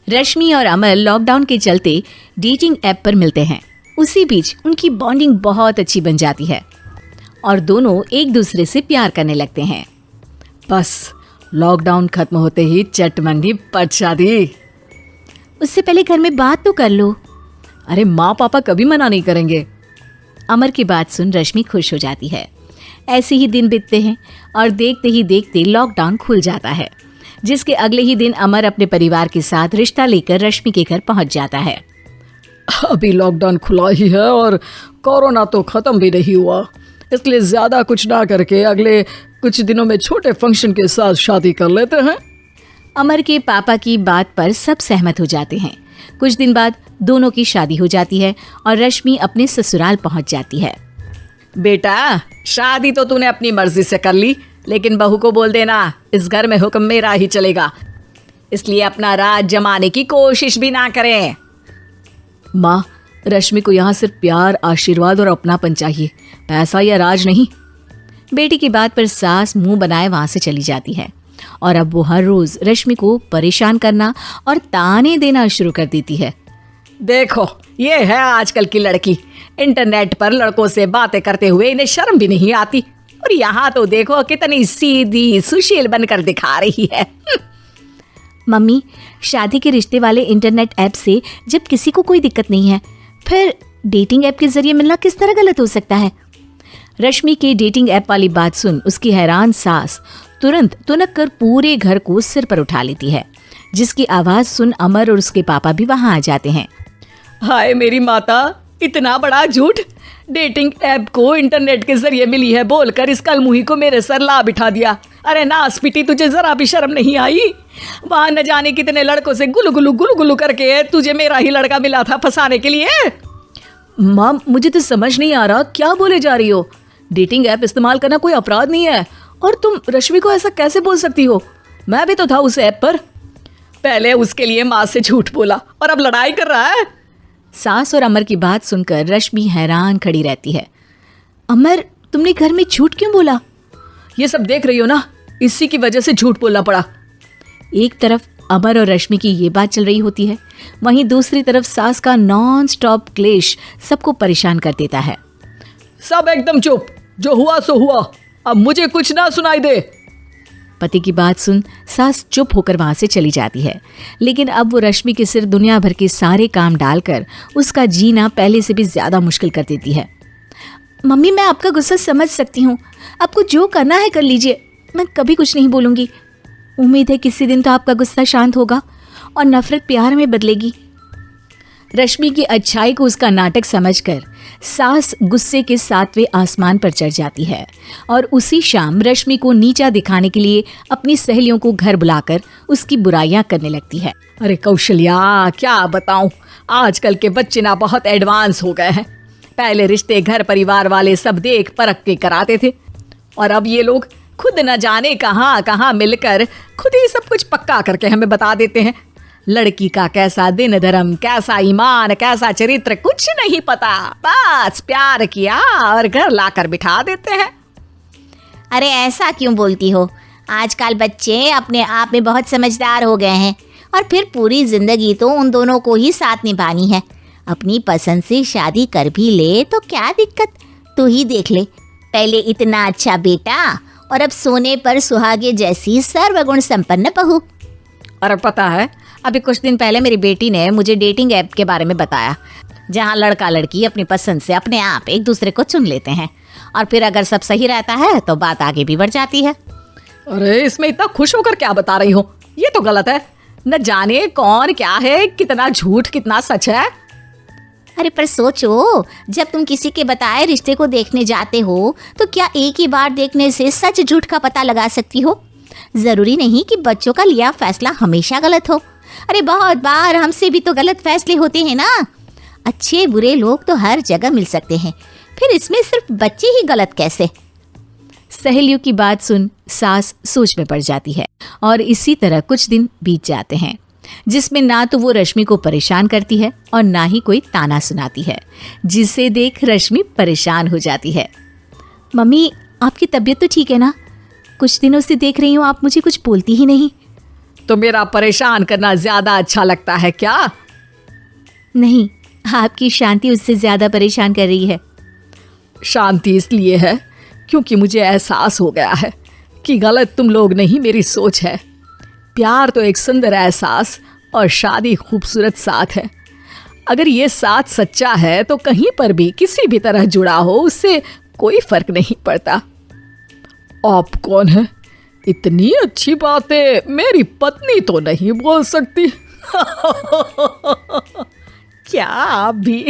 रश्मि और अमर लॉकडाउन के चलते डेटिंग ऐप पर मिलते हैं। उसी बीच उनकी बॉन्डिंग बहुत अच्छी बन जाती है और दोनों एक दूसरे से प्यार करने लगते हैं। बस लॉकडाउन खत्म होते ही चटमंडी पट शादी। उससे पहले घर में बात तो कर लो। अरे माँ पापा कभी मना नहीं करेंगे। अमर की बात सुन रश्मि खुश हो जाती है। ऐसे ही दिन बीतते हैं और देखते ही देखते लॉकडाउन खुल जाता है, जिसके अगले ही दिन अमर अपने परिवार के साथ रिश्ता लेकर रश्मि के घर पहुंच जाता है। अभी लॉकडाउन खुला ही है और कोरोना तो खत्म भी नहीं हुआ, इसलिए ज्यादा कुछ ना करके अगले कुछ दिनों में छोटे फंक्शन के साथ शादी कर लेते हैं। अमर के पापा की बात पर सब सहमत हो जाते हैं। कुछ दिन बाद दोनों की शादी हो जाती है और रश्मि अपने ससुराल पहुंच जाती है। बेटा, शादी तो तूने अपनी मर्जी से कर ली, लेकिन बहू को बोल देना इस घर में हुक्म मेरा ही चलेगा, इसलिए अपना राज जमाने की कोशिश भी ना करें। माँ, रश्मि को यहाँ सिर्फ प्यार, आशीर्वाद और अपनापन चाहिए, पैसा या राज नहीं। बेटी की बात पर सास मुंह बनाए वहां से चली जाती है और अब वो हर रोज रश्मि को परेशान करना और ताने देना शुरू कर देती है। देखो, ये है आजकल की लड़की, इंटरनेट पर लड़कों से बातें करते हुए इन्हें शर्म भी नहीं आती, और यहाँ तो देखो कितनी सीधी सुशील बनकर दिखा रही है। मम्मी, शादी के रिश्ते वाले इंटरनेट ऐप से जब किसी को कोई दिक्कत नहीं है, फिर डेटिंग ऐप के जरिए मिलना किस तरह गलत हो सकता है? रश्मि के डेटिंग ऐप वाली बात सुन उसकी हैरान सास तुरंत तुनक कर पूरे घर को सिर पर उठा लेती है, जिसकी आवाज सुन अमर और उसके पापा भी वहां आ जाते हैं। हाय मेरी माता, इतना बड़ा झूठ! डेटिंग ऐप को इंटरनेट के जरिए मिली है बोलकर इस कलमुही को मेरे सर ला बिठा दिया। अरे नास पिटी, तुझे जरा भी शर्म नहीं आई? वहां न जाने कितने लड़कों से गुलु गुलु करके तुझे मेरा ही लड़का मिला था फंसाने के लिए। माँ, मुझे तो समझ नहीं आ रहा क्या बोले जा रही हो। डेटिंग ऐप इस्तेमाल करना कोई अपराध नहीं है, और तुम रश्मि को ऐसा कैसे बोल सकती हो? मैं भी तो था उस ऐप पर। पहले उसके लिए माँ से झूठ बोला और अब लड़ाई कर रहा है। सास और अमर की बात सुनकर रश्मि हैरान खड़ी रहती है। अमर, तुमने घर में झूठ क्यों बोला? ये सब देख रही हो ना, इसी की वजह से झूठ बोलना पड़ा। एक तरफ अमर और रश्मि की ये बात चल रही होती है, वहीं दूसरी तरफ सास का नॉन स्टॉप क्लेश सबको परेशान कर देता है। सब एकदम चुप, जो हुआ सो हुआ, अब मुझे कुछ ना सुनाई दे। पति की बात सुन सास चुप होकर वहां से चली जाती है, लेकिन अब वो रश्मि के सिर दुनिया भर के सारे काम डालकर उसका जीना पहले से भी ज्यादा मुश्किल कर देती है। मम्मी, मैं आपका गुस्सा समझ सकती हूँ, आपको जो करना है कर लीजिए, मैं कभी कुछ नहीं बोलूँगी। उम्मीद है किसी दिन तो आपका गुस्सा शांत होगा और नफरत प्यार में बदलेगी। रश्मि की अच्छाई को उसका नाटक समझकर सास गुस्से के 7वें आसमान पर चढ़ जाती है और उसी शाम रश्मि को नीचा दिखाने के लिए अपनी सहेलियों को घर बुलाकर उसकी बुराइयां करने लगती है। अरे कौशल्या, क्या बताऊं, आजकल के बच्चे ना बहुत एडवांस हो गए हैं। पहले रिश्ते घर परिवार वाले सब देख परख के कराते थे, और अब ये लोग खुद न जाने कहाँ कहाँ मिलकर खुद ही सब कुछ पक्का करके हमें बता देते हैं। लड़की का कैसा दिन धर्म, कैसा ईमान, कैसा चरित्र, कुछ नहीं पता, बस प्यार किया और घर लाकर बिठा देते हैं। अरे ऐसा क्यों बोलती हो? आजकल बच्चे अपने आप में बहुत समझदार हो गए हैं, और फिर पूरी जिंदगी तो उन दोनों को ही साथ निभानी है। अपनी पसंद से शादी कर भी ले तो क्या दिक्कत? तू ही देख ले, पहले इतना अच्छा बेटा और अब सोने पर सुहागे जैसी सर्वगुण संपन्न बहू। और पता है, अभी कुछ दिन पहले मेरी बेटी ने मुझे डेटिंग ऐप के बारे में बताया, जहां लड़का लड़की अपनी पसंद से अपने आप एक दूसरे को चुन लेते हैं, और फिर अगर सब सही रहता है तो बात आगे भी बढ़ जाती है। अरे इसमें इतना खुश होकर क्या बता रही हो? ये तो गलत है। न जाने कौन क्या है, कितना झूठ कितना सच है। अरे पर सोचो, जब तुम किसी के बताए रिश्ते को देखने जाते हो तो क्या एक ही बार देखने से सच झूठ का पता लगा सकती हो? जरूरी नहीं कि बच्चों का लिया फैसला हमेशा गलत हो। अरे बहुत बार हमसे भी तो गलत फैसले होते हैं ना। अच्छे बुरे लोग तो हर जगह मिल सकते हैं, फिर इसमें सिर्फ बच्चे ही गलत कैसे? सहेलियों की बात सुन सास सोच में पड़ जाती है और इसी तरह कुछ दिन बीत जाते हैं, जिसमें ना तो वो रश्मि को परेशान करती है और ना ही कोई ताना सुनाती है, जिसे देख रश्मि परेशान हो जाती है। मम्मी, आपकी तबीयत तो ठीक है ना? कुछ दिनों से देख रही हूँ आप मुझे कुछ बोलती ही नहीं। तो मेरा परेशान करना ज्यादा अच्छा लगता है क्या? नहीं, आपकी शांति उससे ज्यादा परेशान कर रही है। शांति इसलिए है क्योंकि मुझे एहसास हो गया है कि गलत तुम लोग नहीं, मेरी सोच है। प्यार तो एक सुंदर एहसास और शादी खूबसूरत साथ है। अगर ये साथ सच्चा है तो कहीं पर भी किसी भी तरह जुड़ा हो, उससे कोई फर्क नहीं पड़ता। आप कौन है? इतनी अच्छी बातें मेरी पत्नी तो नहीं बोल सकती। क्या आप भी?